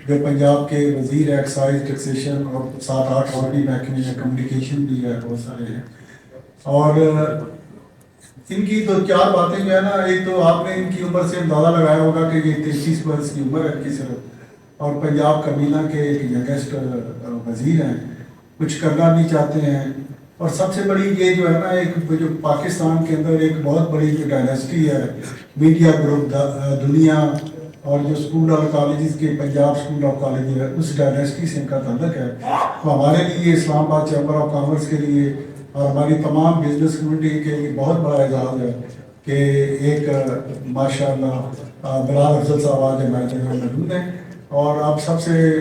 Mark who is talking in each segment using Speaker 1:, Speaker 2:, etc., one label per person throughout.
Speaker 1: جو پنجاب کے وزیر ایکسائز ٹیکسیشن اور 7-8 اور بھی محکمے ہیں، کمیونیکیشن بھی ہے، بہت سارے ہیں. اور ان کی تو 4 باتیں جو ہے نا، ایک تو آپ نے ان کی عمر سے اندازہ لگایا ہوگا کہ یہ 33 برس کی عمر ہے ان کی صرف، اور پنجاب کابینہ کے ایک ینگسٹ وزیر ہیں، کچھ کرنا بھی چاہتے ہیں. اور سب سے بڑی یہ جو ہے نا، ایک جو پاکستان کے اندر ایک بہت بڑی جو ڈائنیسٹی ہے میڈیا گروپ دنیا، اور جو اسکول اور کالجز کے پنجاب اسکول آف کالج ہے، اس ڈائنیسٹی سے ان کا تعلق ہے. تو ہمارے لیے اسلام آباد چیمبر آف کامرس کے لیے اور ہماری تمام بزنس کمیونٹی کے لیے بہت بڑا اعزاز ہے کہ ایک ماشاء اللہ بلال افضل صاحب آج ہمارے جگہ موجود ہیں. اور آپ سب سے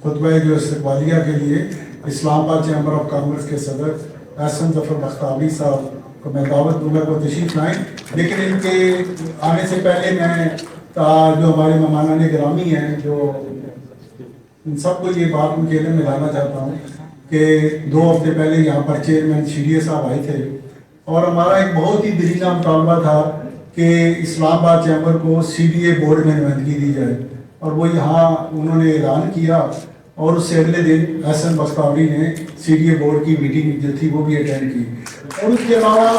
Speaker 1: خطبہ جو استقبالیہ کے لیے اسلام آباد چیمبر آف کامرس کے صدر احسن ظفر بختیاری صاحب کو میں دعوت دوں گا کہ وہ تشریف لائیں. لیکن ان کے آنے سے پہلے میں جو ہمارے مہمانان گرامی ہیں، جو ان سب کو یہ بات ان کے علم میں لانا چاہتا ہوں کہ 2 ہفتے پہلے یہاں پر چیئرمین CDA صاحب آئے تھے، اور ہمارا ایک بہت ہی دلیرہ مطالبہ تھا کہ اسلام آباد چیمبر کو CDA بورڈ میں نمائندگی دی جائے. اور وہ یہاں انہوں نے اعلان کیا، اور اس سے اگلے دن احسن بختیاری نے CDA بورڈ کی میٹنگ جو تھی وہ بھی اٹینڈ کی. اور اس کے علاوہ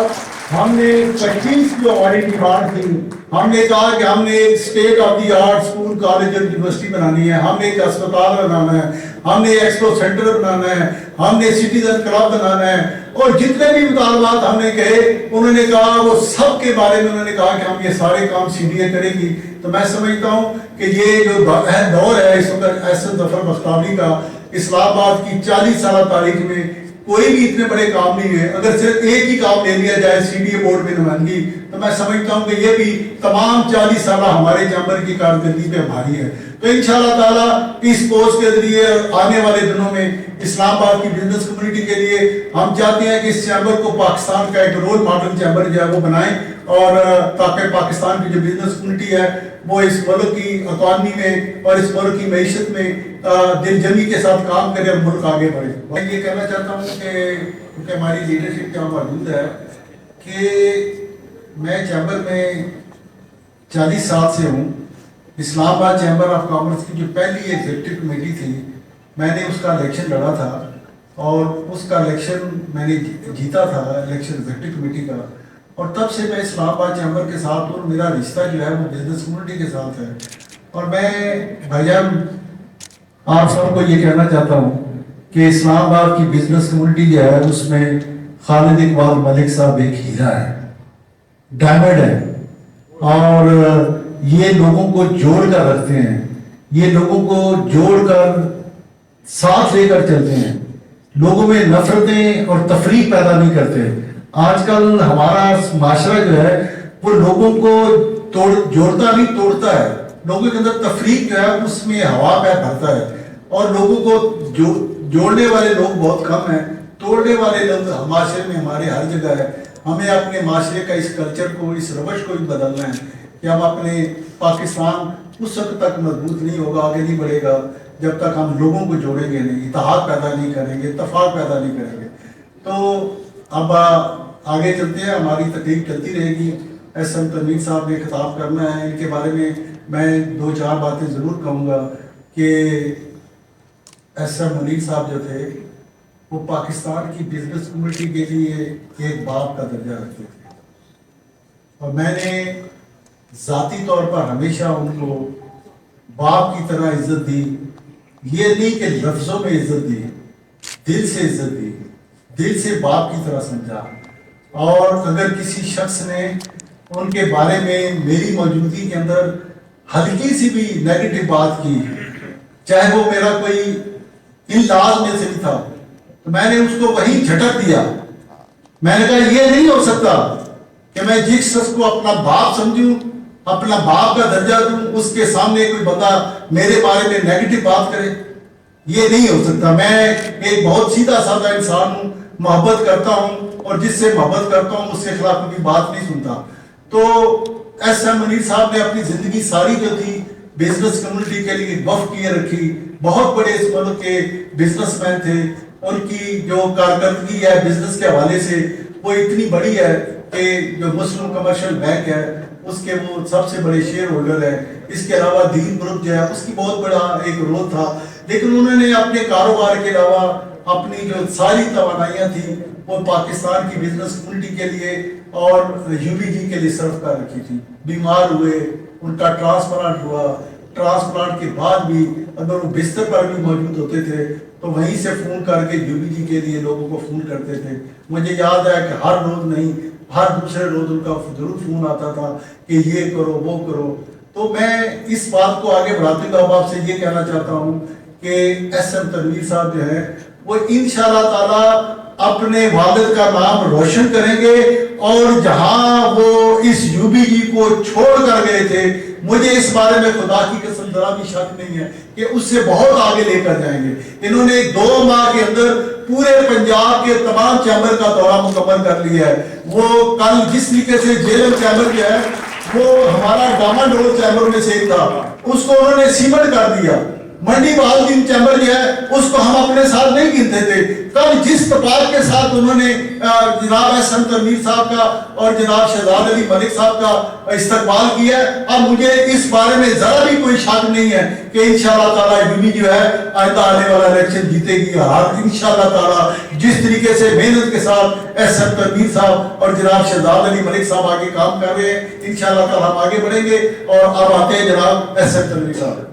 Speaker 1: ہم نے 25 جو ہماری ڈیمانڈ تھی، ہم نے کہا کہ ہم نے ایک state of the art school college اور یونیورسٹی بنانی ہے، ہم نے ایک اسپتال بنانا ہے، ہم نے ایکسپو سینٹر بنانا ہے، ہم نے سٹیزن کلب بنانا ہے. اور جتنے بھی مطالبات ہم نے کہے، انہوں نے کہا وہ سب کے بارے میں انہوں نے کہا کہ ہم یہ سارے کام CDA کرے گی. تو میں سمجھتا ہوں کہ یہ جو اہم دور ہے اس وقت احسن ظفر بختیاری کا، اسلام آباد کی 40 سالہ تاریخ میں کوئی بھی اتنے بڑے کام نہیں ہے. اگر صرف ایک ہی کام لے لیا جائے CDA بورڈ میں نمائندگی، تو میں سمجھتا ہوں کہ یہ بھی تمام 40 سالہ ہمارے چیمبر کی کارکردگی پہ بھاری ہے. تو انشاءاللہ تعالیٰ اس پوسٹ کے ذریعے آنے والے دنوں میں اسلام آباد کی بزنس کمیونٹی کے لیے ہم چاہتے ہیں کہ اس چیمبر کو پاکستان کا ایک رول ماڈل چیمبر جو ہے وہ بنائیں، اور تاکہ پاکستان کی جو بزنس کمیونٹی ہے وہ اس ملک کی اکانومی میں اور اس ملک کی معیشت میں دل جمی کے ساتھ کام کرے اور ملک آگے بڑھے. میں یہ کہنا چاہتا ہوں کہ کیونکہ ہماری لیڈرشپ یہاں موجود ہے کہ میں چیمبر میں 40 سال سے ہوں. اسلام آباد چیمبر آف کامرس کی جو پہلی ایگزیکٹو کمیٹی تھی، میں نے اس کا الیکشن لڑا تھا، اور اس کا الیکشن میں نے جیتا تھا، الیکشن ایگزیکٹو کمیٹی کا. اور تب سے میں اسلام آباد چیمبر کے ساتھ ہوں، میرا رشتہ جو ہے وہ بزنس کمیونٹی کے ساتھ ہے. اور میں بھائی جان آپ سب کو یہ کہنا چاہتا ہوں کہ اسلام آباد کی بزنس کمیونٹی جو ہے اس میں خالد اقبال ملک صاحب ایک ہیرا ہے، ڈائمنڈ ہے. اور یہ لوگوں کو جوڑ کر رکھتے ہیں، یہ لوگوں کو جوڑ کر ساتھ لے کر چلتے ہیں، لوگوں میں نفرتیں اور تفریق پیدا نہیں کرتے. آج کل ہمارا معاشرہ جو ہے وہ لوگوں کو جوڑتا نہیں توڑتا ہے. لوگوں کے اندر تفریق جو ہے اس میں ہوا پہ بھرتا ہے، اور لوگوں کو جوڑنے والے لوگ بہت کم ہیں، توڑنے والے لوگ معاشرے میں ہمارے ہر جگہ ہے. ہمیں اپنے معاشرے کا اس کلچر کو، اس روش کو بھی بدلنا ہے کہ ہم اپنے پاکستان اس وقت تک مضبوط نہیں ہوگا، آگے نہیں بڑھے گا جب تک ہم لوگوں کو جوڑیں گے نہیں، اتحاد پیدا نہیں کریں گے، اتفاق پیدا نہیں کریں گے. تو اب آگے چلتے ہیں، ہماری تقریب چلتی رہے گی. احسن تنویر صاحب نے خطاب کرنا ہے، ان کے بارے میں 2-4 باتیں ضرور کہوں گا کہ احسن منیر صاحب جو تھے وہ پاکستان کی بزنس کمیونٹی کے لیے ایک باپ کا درجہ رکھتے تھے، اور میں نے ذاتی طور پر ہمیشہ ان کو باپ کی طرح عزت دی. یہ نہیں کہ لفظوں میں عزت دی، دل سے عزت دی، دل سے باپ کی طرح سمجھا. اور اگر کسی شخص نے ان کے بارے میں میری موجودگی کے اندر ہلکی سی بھی نیگیٹو بات کی، چاہے وہ میرا کوئی انداز میں سے بھی تھا، تو میں نے اس کو وہیں جھٹک دیا. میں نے کہا یہ نہیں ہو سکتا کہ میں جس شخص کو اپنا باپ سمجھوں، اپنا باپ کا درجہ دوں، اس کے سامنے کوئی بندہ میرے بارے میں نیگیٹو بات کرے. یہ نہیں ہو سکتا. میں ایک بہت سیدھا سادہ انسان ہوں، محبت کرتا ہوں، اور جس سے محبت کرتا ہوں اس کے خلاف کبھی بات نہیں سنتا. تو احسن منیر صاحب نے اپنی زندگی ساری جو تھی بزنس کمیونٹی کے لیے وقف کیے رکھی. بہت بڑے اس ملک کے بزنس مین تھے. ان کی جو کارکردگی ہے بزنس کے حوالے سے وہ اتنی بڑی ہے کہ جو مسلم کمرشل بینک ہے اس کے وہ سب سے بڑے شیئر ہولڈر ہیں. اس کے علاوہ دین گروپ جو ہے اس کی بہت بڑا ایک رول تھا، لیکن انہوں نے اپنے کاروبار کے علاوہ اپنی جو ساری توانائیاں تھیں وہ پاکستان کی بزنس کمیونٹی کے لیے اور یو بی جی کے لیے صرف کر رکھی تھی. بیمار ہوئے، ان کا ٹرانسپلانٹ ہوا، ٹرانسپلانٹ کے بعد بھی اگر وہ بستر پر بھی موجود ہوتے تھے تو وہیں سے فون کر کے یو بی جی کے لیے لوگوں کو فون کرتے تھے. مجھے یاد ہے کہ ہر روز نہیں، ہر دوسرے روز ان کا ضرور فون آتا تھا کہ یہ کرو وہ کرو. تو میں اس بات کو آگے بڑھاتے ہوئے اب آپ سے یہ کہنا چاہتا ہوں کہ ایس ایم تنویر صاحب جو ہیں وہ انشاءاللہ تعالی اپنے والد کا نام روشن کریں گے، اور جہاں وہ اس یو بی جی کو چھوڑ کر گئے تھے مجھے اس بارے میں خدا کی قسم ذرا بھی شک نہیں ہے کہ اس سے بہت آگے لے کر جائیں گے. انہوں نے 2 ماہ کے اندر پورے پنجاب کے تمام چیمبر کا دورہ مکمل کر لیا ہے. وہ کل جس طریقے سے جیلم چیمبر جو ہے وہ ہمارا ڈامن ڈول چیمبر میں سے ایک تھا، اس کو انہوں نے سیمنٹ کر دیا. منڈی بہادین چیمبر جو ہے اس کو ہم اپنے ساتھ نہیں گنتے تھے. کل جس کپال کے ساتھ انہوں نے جناب ایس ایم تنویر صاحب کا اور جناب شہزاد علی ملک صاحب کا استقبال کیا ہے، اب مجھے اس بارے میں ذرا بھی کوئی شک نہیں ہے کہ انشاءاللہ تعالیٰ یو بی جو ہے آئندہ آنے والا الیکشن جیتے گی. ہر انشاءاللہ تعالیٰ جس طریقے سے محنت کے ساتھ ایس ایم تنویر صاحب اور جناب شہزاد علی ملک صاحب آگے کام کر رہے ہیں، انشاءاللہ تعالیٰ ہم آگے بڑھیں گے. اور اب آتے ہیں جناب ایس ایم تنویر صاحب.